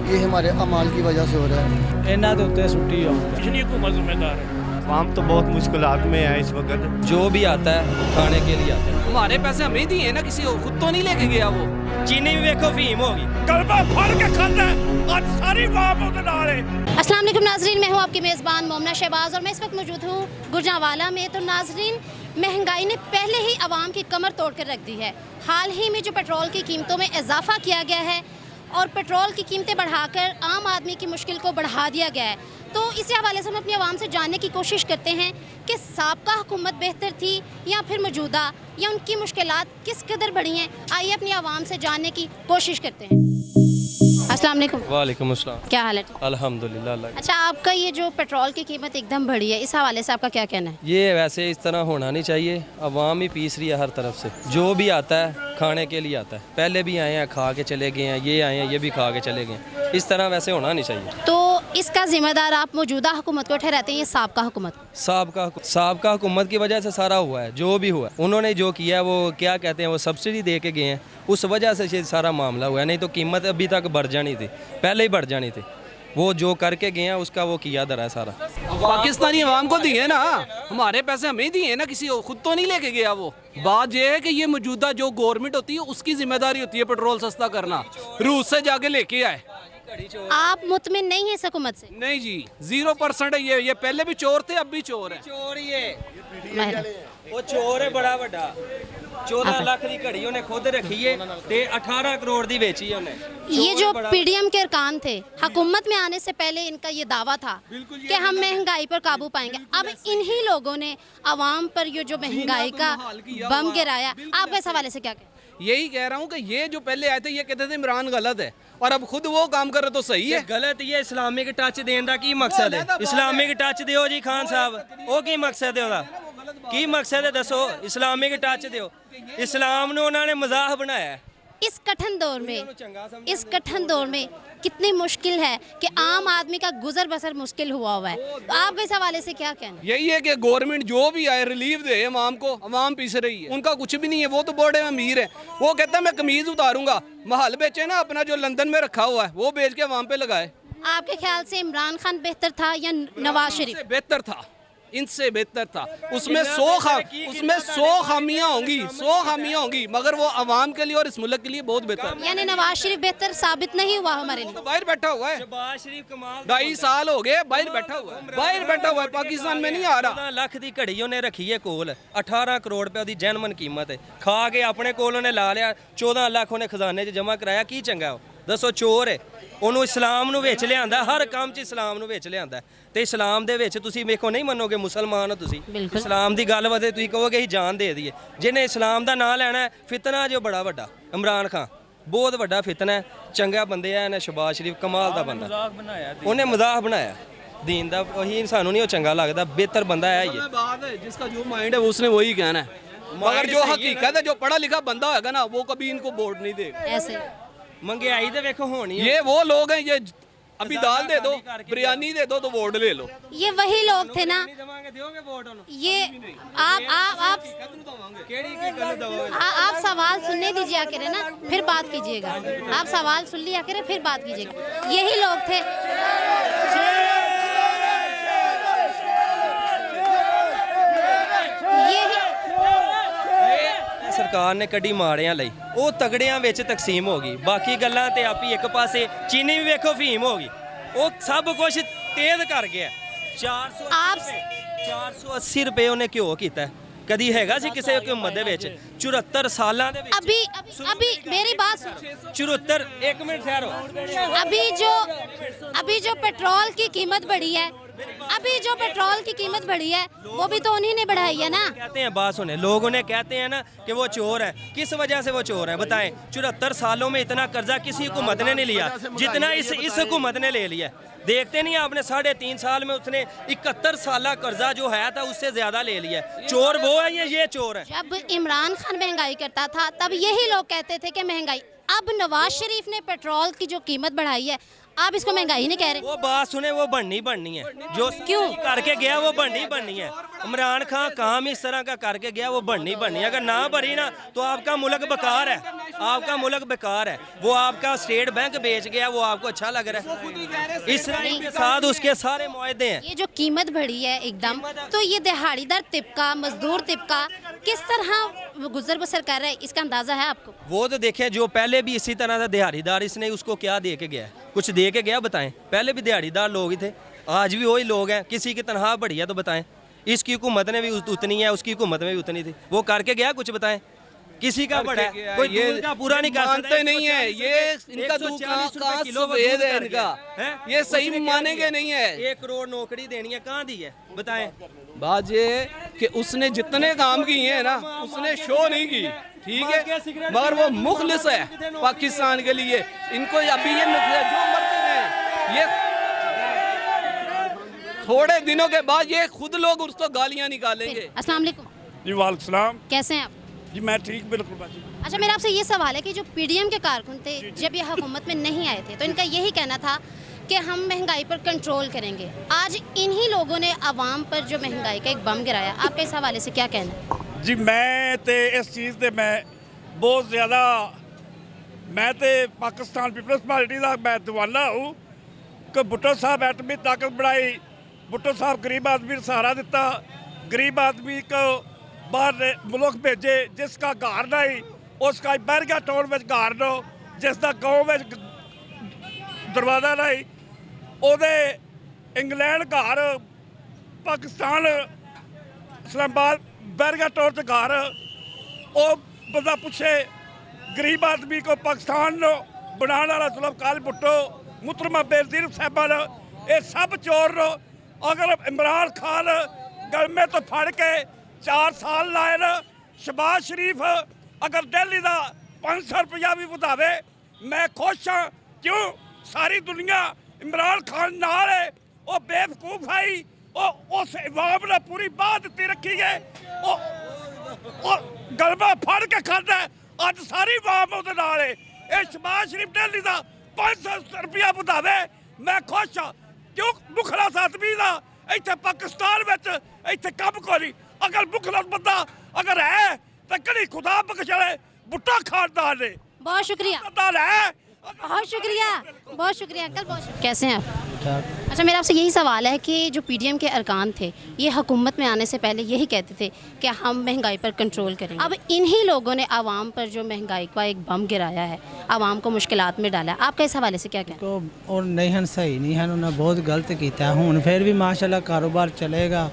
ये हमारे अमाल की वजह से हो रहा है। इन्हों के उत्ते सुट्टी पिछली हुकूमत जिम्मेदार है। आवाम तो बहुत मुश्किलात में है इस वक्त। जो भी आता है खाने के लिए आता है। हमारे पैसे हमें दिए ना, किसी और खुद तो नहीं लेके गया वो। चीनी भी देखो फीम होगी। कलमा फड़ के खाना है आज सारी वाम के नाल है। अस्सलाम वालेकुम नाजरीन, मैं हूँ आपकी मेज़बान मोमना शहबाज और मैं इस वक्त मौजूद हूँ गुजरांवाला में। तो नाजरीन, महंगाई ने पहले ही आवाम की कमर तोड़ कर रख दी है। हाल ही में जो पेट्रोल की कीमतों में इजाफा किया गया है और पेट्रोल की कीमतें बढ़ाकर आम आदमी की मुश्किल को बढ़ा दिया गया है, तो इसी हवाले से हम अपनी आवाम से जानने की कोशिश करते हैं कि साबका हुकूमत बेहतर थी या फिर मौजूदा, या उनकी मुश्किलात किस कदर बढ़ी हैं। आइए अपनी आवाम से जानने की कोशिश करते हैं। अस्सलाम वालेकुम। वालेकुम अस्सलाम। क्या हाल है? अल्हम्दुलिल्लाह अल्लाह। अच्छा, आपका ये जो पेट्रोल की कीमत एकदम बढ़ी है, इस हवाले से आपका क्या कहना है? ये वैसे इस तरह होना नहीं चाहिए। अवाम ही पीस रही है हर तरफ से। जो भी आता है खाने के लिए आता है। पहले भी आए हैं खा के चले गए हैं, ये आए हैं ये भी खा के चले गए। इस तरह वैसे होना नहीं चाहिए। तो इसका जिम्मेदार आप मौजूदा हुकूमत को ठहराते हैं या साबका हुकूमत? साबका हुकूमत की वजह से सारा हुआ है। जो भी हुआ उन्होंने जो किया वो क्या कहते हैं, वो सब्सिडी दे के गए हैं, उस वजह से ये सारा मामला हुआ है। नहीं तो कीमत अभी तक बढ़ जानी थी, पहले ही बढ़ जानी थी। वो जो करके गए हैं उसका वो किया दरा है सारा। पाकिस्तानी अवाम को दिए ना, हमारे पैसे हमें दिए ना, किसी और खुद तो नहीं लेके गया वो। बात यह है कि ये मौजूदा जो गवर्नमेंट होती है उसकी जिम्मेदारी होती है पेट्रोल सस्ता करना। रूस से जाके लेके आए। आप मुतमिन नहीं है इस हुकूमत से? नहीं जी, 0% है ये पहले भी चोर थे, अब भी चोर है। चोर ही है वो, चोर है बड़ा बड़ा। 14 लाख की घड़ी उन्हें खुद रखी है ते 18 करोड़ दी बेची है उन्हें। ये जो पीडीएम के अरकान थे, हुकूमत में आने से पहले इनका ये दावा था कि हम महंगाई पर काबू पाएंगे। अब इन्हीं लोगों ने आवाम पर ये जो महंगाई का बम गिराया, आप इस हवाले से क्या कहें? यही कह रहा हूँ कि ये जो पहले आए थे ये कहते थे इमरान गलत है, और अब खुद वो काम कर रहे तो सही है। गलत ये इस्लामिक टच देने का की मकसद है? इस्लामिक टच दियो जी खान साहब, वो की मकसद है ਉਹਦਾ? की मकसद है दसो? इस्लामिक टच दियो। इस्लाम ने उन्होंने मजाक बनाया है। इस कठिन दौर में कितनी मुश्किल है कि आम आदमी का गुजर बसर मुश्किल हुआ है। तो आप इस हवाले से क्या कहना? यही है कि गवर्नमेंट जो भी आए रिलीफ दे अवाम को। अवाम पीस रही है, उनका कुछ भी नहीं है। वो तो बड़े अमीर है, वो कहता है मैं कमीज उतारूंगा। महल बेचे ना अपना जो लंदन में रखा हुआ है, वो बेच के अवाम पे लगाए। आपके ख्याल से इमरान खान बेहतर था या नवाज शरीफ? बेहतर था, इनसे बेहतर था। उसमें 100 खामियां होंगी, मगर वो अवाम के लिए और इस मुल्क के लिए बहुत बेहतर। यानी नवाज शरीफ बेहतर साबित नहीं हुआ हमारे लिए? तो बाहर बैठा हुआ है, 2.5 साल हो गए बाहर बैठा हुआ है, पाकिस्तान में नहीं आ रहा। 14 लाख की घड़ी उन्हें रखी है कोल, 18 करोड़ रुपए की जैनमन कीमत है। खा के अपने कोल उन्हें ला लिया, 14 लाख उन्हें खजाने च जमा कराया। की चंगा हो दसो? चोर है। ਉਹਨੂੰ ਇਸਲਾਮ ਨੂੰ ਵਿੱਚ ਲਿਆਂਦਾ, ਹਰ ਕੰਮ 'ਚ ਇਸਲਾਮ ਨੂੰ ਵਿੱਚ ਲਿਆਂਦਾ। ਤੇ ਇਸਲਾਮ ਦੇ ਵਿੱਚ ਤੁਸੀਂ ਵੇਖੋ, ਨਹੀਂ ਮੰਨੋਗੇ, ਮੁਸਲਮਾਨ ਹੋ ਤੁਸੀਂ। ਇਸਲਾਮ ਦੀ ਗੱਲ ਵਧੇ ਤੁਸੀਂ ਕਹੋਗੇ ਅਸੀਂ ਜਾਨ ਦੇ ਦਈਏ। ਜਿਹਨੇ ਇਸਲਾਮ ਦਾ ਨਾਂ ਲੈਣਾ ਹੈ, ਫਿਤਨਾ ਜੋ ਬੜਾ ਵੱਡਾ ਇਮਰਾਨ ਖਾਨ, ਬਹੁਤ ਵੱਡਾ ਫਿਤਨਾ ਹੈ। ਚੰਗਾ ਬੰਦੇ ਆ ਨੇ, ਸ਼ਬਾਜ਼ ਸ਼ਰੀਫ ਕਮਾਲ ਦਾ ਬੰਦਾ, ਉਹਨੇ ਮਜ਼ਾਕ ਬਣਾਇਆ दीन दा। वही सानू नहीं वो चंगा लगता। बेहतर बंदा है ये। बात है जिसका जो माइंड है उसने वही कहना है, मगर जो हकीकत है, जो पढ़ा लिखा बंदा होगा ना, वो कभी इनको वोट नहीं देगा। ऐसे महंगाई तो देखो होनी है। ये वो लोग हैं, ये अभी दाल दे दो, बिरयानी दे दो तो वोट ले लो। ये वही लोग थे ना। ये आप सवाल सुनने दीजिए करें ना, फिर बात कीजिएगा। आप सवाल सुन लिया करें, फिर बात कीजिएगा। यही लोग थे। सरकार ने कड़ी माड़ियां लई, वो तगड़ियां विच तकसीम हो गई। बाकी गल्लां ते आपी एक पासे। चीनी भी वेखो फीम हो गई, वो सब कुछ तेज कर गया। 480 रुपए उन्हें क्यों किया? कदी हैगा सी किसी हुकूमत दे विच? 74 सालां दे विच। अभी मेरी बात सुनो। 74 एक मिनट ठहरो। अभी जो पेट्रोल की कीमत बढ़ी है, वो भी तो उन्हीं ने बढ़ाई है ना। कहते हैं, बात सुने, लोग उन्हें कहते हैं ना कि वो चोर है। किस वजह से वो चोर है बताएं? 74 सालों में इतना कर्जा किसी हुकूमत ने नहीं लिया जितना इस हुकूमत ने ले लिया। देखते नहीं आपने 3.5 साल में उसने 71 साल कर्जा जो है था उससे ज्यादा ले लिया। चोर वो है या ये चोर है? जब इमरान खान महंगाई करता था तब यही लोग कहते थे कि महंगाई। अब नवाज शरीफ ने पेट्रोल की जो कीमत बढ़ाई है, आप इसको महंगाई नहीं कह रहे? वो बात सुने, वो बननी है जो क्यों? करके गया वो बननी है। इमरान खान काम इस तरह का करके गया, वो बननी है। अगर ना भरी ना तो आपका मुल्क बेकार है, आपका मुल्क बेकार है। वो आपका स्टेट बैंक बेच गया, वो आपको अच्छा लग रहा है? इसराइल के साथ उसके सारे मुआहदे हैं। ये जो कीमत बढ़ी है एकदम, तो ये दिहाड़ीदार तिबका, मजदूर तिबका किस तरह गुजर बसर कर रहा है, इसका अंदाजा है आपको? वो तो देखें, जो पहले भी इसी तरह था दिहाड़ीदार, इसने उसको क्या दे के गया है? कुछ दे के गया? बताएं। पहले भी दिहाड़ीदार लोग ही थे, आज भी वही लोग हैं। किसी की तनख्वाह बढ़ी है तो बताएं। इसकी हुकूमत ने भी उतनी है, उसकी हुकूमत में भी उतनी थी। वो करके गया? कुछ बताएं। किसी का बढ़ा है, कोई दूर का पूरा नहीं कर सकता। मानते नहीं है ये, इनका कहाँ सफेद है इनका, ये सही मानेंगे नहीं है। 1 करोड़ नौकरी देनी है, कहाँ दी है? बताएं। बात ये कि उसने जितने काम किए हैं ना, उसने शो नहीं की, ठीक है, मगर वो मुखलिस है पाकिस्तान के लिए। इनको अभी ये जो मरते हैं, ये थोड़े दिनों के बाद ये खुद लोग उसको गालियां निकालेंगे। अस्सलाम वालेकुम। जी वालेकुम सलाम। कैसे हैं आप? जी मैं ठीक, बिल्कुल बाजी। अच्छा, मेरा आपसे ये सवाल है कि जो पीडीएम के कारकुन थे, जब ये हुकूमत में नहीं आए थे तो इनका यही कहना था कि हम महंगाई पर कंट्रोल करेंगे। आज इन्हीं लोगों ने आवाम पर जो महंगाई का एक बम गिराया, आपका इस हवाले से क्या कहना है? जी मैं तो इस चीज़ से मैं बहुत ज़्यादा, मैं तो पाकिस्तान पीपल्स पार्टी का मैं दीवाना हूँ कि भुट्टो साहब एटमी ताकत बढ़ाई, भुट्टो साहब गरीब आदमी को सहारा दिता, गरीब आदमी को बाहर मुल्क भेजे, जिसका घर नहीं उसका बरगा टाउन में घर नो, जिसका गाँव में दरवाजा नहीं ओदे इंग्लैंड घर, पाकिस्तान इस्लामाबाद बरगा टाउन से घर। वो बंदा पूछे गरीब आदमी को पाकिस्तान बनाने वाला जुल्फकार भुट्टो, मुहतरमा बेनज़ीर साहबा ये सब चोर नो। अगर इमरान खान गल में तो फड़ के 4 साल लाए न, शहबाज शरीफ अगर दिल्ली का 500 रुपया भी ਵਧਾਵੇ मैं खुश हाँ। क्यों? सारी दुनिया इमरान खान नाल है। वो बेवकूफ आई, उस इमाम ने पूरी बात दी रखी है, गलबा फड़ के खाता है। अज सारी आवाम उहदे नाल है। ये शहबाज शरीफ दिल्ली का 500 रुपया ਵਧਾਵੇ मैं खुश हाँ। क्यों? मुखलस आदमी का इत्थे पाकिस्तान में इत्थे कम को नहीं। अगर मुखलस बंदा अगर है तो कभी खुदा बख्शे भुट्टो खानदान है। बहुत शुक्रिया, है। बहुत शुक्रिया, बहुत शुक्रिया अंकल, बहुत शुक्रिया। कैसे हैं आप? अच्छा, मेरा आपसे यही सवाल है कि जो पीडीएम के अरकान थे, ये हुकूमत में आने से पहले यही कहते थे कि हम महंगाई पर कंट्रोल करेंगे। अब इन्हीं लोगों ने आवाम पर जो महंगाई का एक बम गिराया है, आवाम को मुश्किलात में डाला है, आपका इस हवाले से क्या कहना? तो और नहीं हन सही नहीं है, उन्होंने बहुत गलत किया। हुण फिर भी माशाल्लाह कारोबार चलेगा।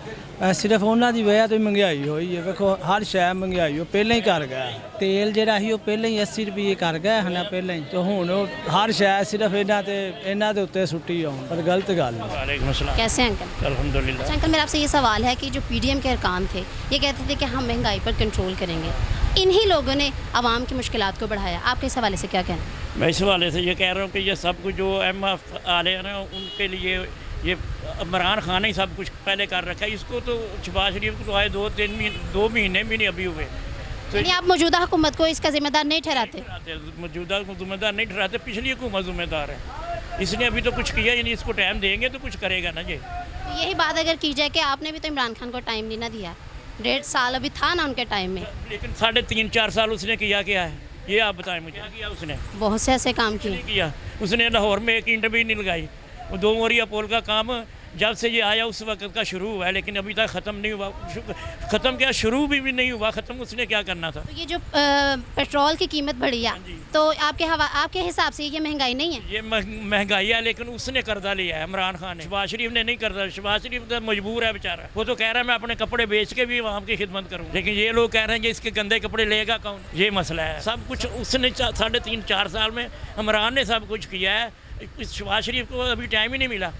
सिर्फ उन्हों की वजह तो महंगाई हुई है। देखो हर शय महंगाई वो पहले ही कर गया। तेल जरा ही वो पहले ही 80 रुपये कर गया है ना पहले ही। तो हुण हर शय सिर्फ इन्हों के उत्ते सुट्टी आउन, पर गलत गल है। वालेकुम अस्सलाम। कैसे हैं अंकल? अल्हम्दुलिल्लाह। अच्छा अंकल, मेरा आपसे ये सवाल है कि जो पीडीएम के अरकान थे, ये कहते थे कि हम महंगाई पर कंट्रोल करेंगे। इन्हीं लोगों ने आवाम की मुश्किलात को बढ़ाया, आपके इस हवाले से क्या कहना? मैं इस हवाले से ये कह रहा हूँ कि ये सब कुछ जो MF आ रहे हैं ना, उनके लिए ये इमरान खान ने ही सब कुछ पहले कर रखा है। इसको तो शहबाज शरीफ को तो आए 2 महीने भी नहीं अभी हुए। तो यानी आप मौजूदा हुकूमत को इसका जिम्मेदार नहीं ठहराते? मौजूदा को जिम्मेदार नहीं ठहराते, पिछली हुकूमत जिम्मेदार है। इसने अभी तो कुछ किया ही नहीं, इसको टाइम देंगे तो कुछ करेगा ना जी। तो यही बात अगर की जाए कि आपने भी तो इमरान खान को टाइम नहीं ना दिया, 1.5 साल अभी था ना उनके टाइम में। लेकिन 3.5-4 साल उसने किया क्या है, ये आप बताएं मुझे। क्या किया उसने? बहुत से ऐसे काम किए। किया उसने, लाहौर में एक ईंट भी नहीं लगाई। वो 2 मोरिया पुल का काम जब से ये आया उस वक्त का शुरू हुआ है, लेकिन अभी तक ख़त्म नहीं हुआ। ख़त्म क्या, शुरू भी नहीं हुआ। ख़त्म उसने क्या करना था? तो ये जो पेट्रोल की कीमत बढ़ी है, तो आपके हिसाब से ये महंगाई नहीं है? ये महंगाई है, लेकिन उसने कर्जा लिया है इमरान खान ने। शहबाज शरीफ ने नहीं कर्जा। शहबाज शरीफ तो मजबूर है बेचारा। वो तो कह रहा है मैं अपने कपड़े बेच के भी आवाम की खिदमत करूँ, लेकिन ये लोग कह रहे हैं कि इसके गंदे कपड़े लेगा कौन? ये मसला है। सब कुछ उसने 3.5-4 साल में इमरान ने सब कुछ किया है। शहबाज शरीफ को अभी टाइम ही नहीं मिला।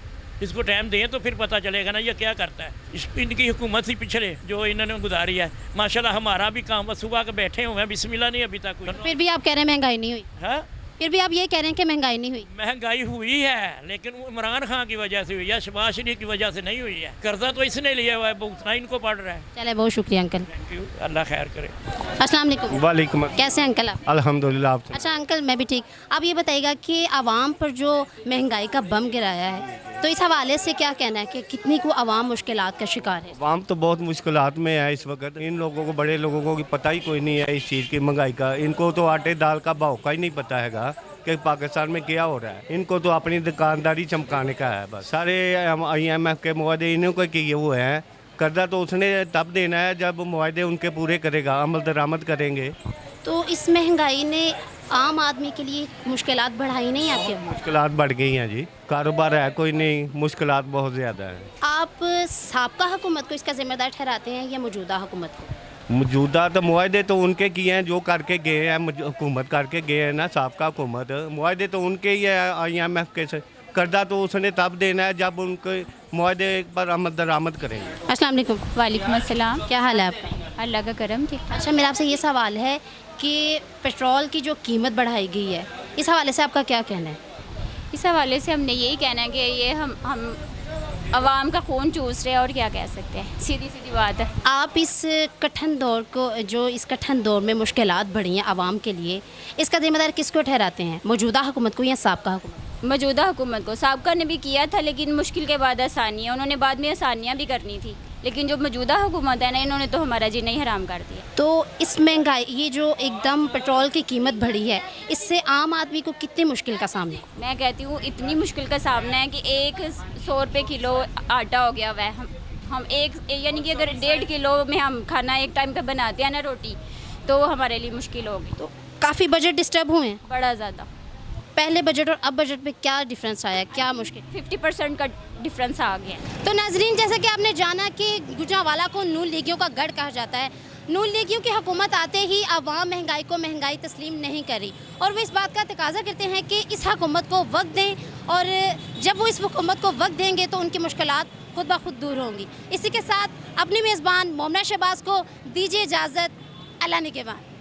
इसको टाइम दें तो फिर पता चलेगा ना ये क्या करता है। इनकी हुकूमत ही पिछड़े जो इन्होंने गुजारी है। माशाल्लाह हमारा भी काम सुबह के बैठे हुए हैं, बिस्मिल्लाह नहीं अभी तक। फिर भी आप कह रहे हैं महंगाई नहीं हुई? हाँ, फिर भी आप ये कह रहे हैं कि महंगाई नहीं हुई। महंगाई हुई है लेकिन वो इमरान खान की वजह से हुई है, शहबाज शरीफ की वजह से नहीं हुई है। कर्जा तो इसने लिया हुआ है, भुगतना इनको पड़ रहा है। चले, बहुत शुक्रिया अंकल। थैंक यू, अल्लाह खैर करे। अस्सलाम वालेकुम। वालेकुम कैसे हैं अंकल आप? अल्हम्दुलिल्लाह। आप अच्छा अंकल, मैं भी ठीक। आप ये बताइएगा कि आवाम पर जो महंगाई का बम गिराया है, तो इस हवाले से क्या कहना है कि कितनी को आवाम मुश्किलात का शिकार है? आवाम तो बहुत मुश्किलात में है इस वक्त। इन लोगों को, बड़े लोगों को पता ही कोई नहीं है इस चीज़ की, महंगाई का। इनको तो आटे दाल का भाव का ही नहीं पता हैगा कि पाकिस्तान में क्या हो रहा है। इनको तो अपनी दुकानदारी चमकाने का है बस। सारे IMF के मुआहदे इन्हों को किए हुए हैं। कर्जा तो उसने तब देना है जब मुआहदे उनके पूरे करेगा, अमल दरामद करेंगे। तो इस महंगाई ने आम आदमी के लिए मुश्किलात बढ़ाई नहीं आपके? मुश्किलात बढ़ गई हैं जी, कारोबार है कोई नहीं, मुश्किलात बहुत ज़्यादा है। आप साबका हुकूमत को इसका जिम्मेदार ठहराते हैं या मौजूदा हुकूमत को? मौजूदा तो मुआहदे तो उनके किए हैं जो करके गए हैं, हुकूमत करके गए हैं ना, साबका हुकूमत। मुआहदे तो उनके ही है IMF के से। कर्जा तो उसने तब देना है जब उनके मुआहदे पर अमल दरामद करेंगे। अस्सलाम वालेकुम। वालेकुम अस्सलाम। क्या हाल है आपका? अल्लाह का करम, ठीक। अच्छा, मेरा आपसे ये सवाल है कि पेट्रोल की जो कीमत बढ़ाई गई है, इस हवाले से आपका क्या कहना है? इस हवाले से हमने यही कहना है कि ये हम आवाम का खून चूस रहे हैं, और क्या कह सकते हैं, सीधी सीधी बात है। आप इस कठिन दौर को, जो इस कठिन दौर में मुश्किलात बढ़ी हैं आवाम के लिए, इसका जिम्मेदार किसको ठहराते हैं, मौजूदा हुकूमत को या साबका हुकूमत? मौजूदा हुकूमत को। साबका ने भी किया था लेकिन मुश्किल के बाद आसानियाँ, उन्होंने बाद में आसानियाँ भी करनी थी, लेकिन जो मौजूदा हुकूमत है ना, इन्होंने तो हमारा जीना ही हराम कर दिया। तो इस महंगाई, ये जो एकदम पेट्रोल की कीमत बढ़ी है, इससे आम आदमी को कितनी मुश्किल का सामना? मैं कहती हूँ इतनी मुश्किल का सामना है कि 100 रुपये किलो आटा हो गया हुआ है। हम एक, यानी कि अगर 1.5 किलो में हम खाना एक टाइम का बनाते हैं ना, रोटी, तो वो हमारे लिए मुश्किल होगी। तो काफ़ी बजट डिस्टर्ब हुए हैं? बड़ा ज़्यादा। पहले बजट और अब बजट में क्या डिफरेंस आया, क्या मुश्किल? 50% का डिफरेंस आ गया। तो नाजरीन, जैसा कि आपने जाना कि गुजरांवाला को नून लीगियों का गढ़ कहा जाता है। नून लीगियों की हुकूमत आते ही आवाम महंगाई को महंगाई तस्लीम नहीं करी, और वो इस बात का तकाजा करते हैं कि इस हुकूमत को वक्त दें, और जब वो इस हुकूमत को वक्त देंगे तो उनकी मुश्किलात खुद ब खुद दूर होंगी। इसी के साथ अपनी मेज़बान मोमना शहबाज को दीजिए इजाज़त। अल्लाह निगहबान।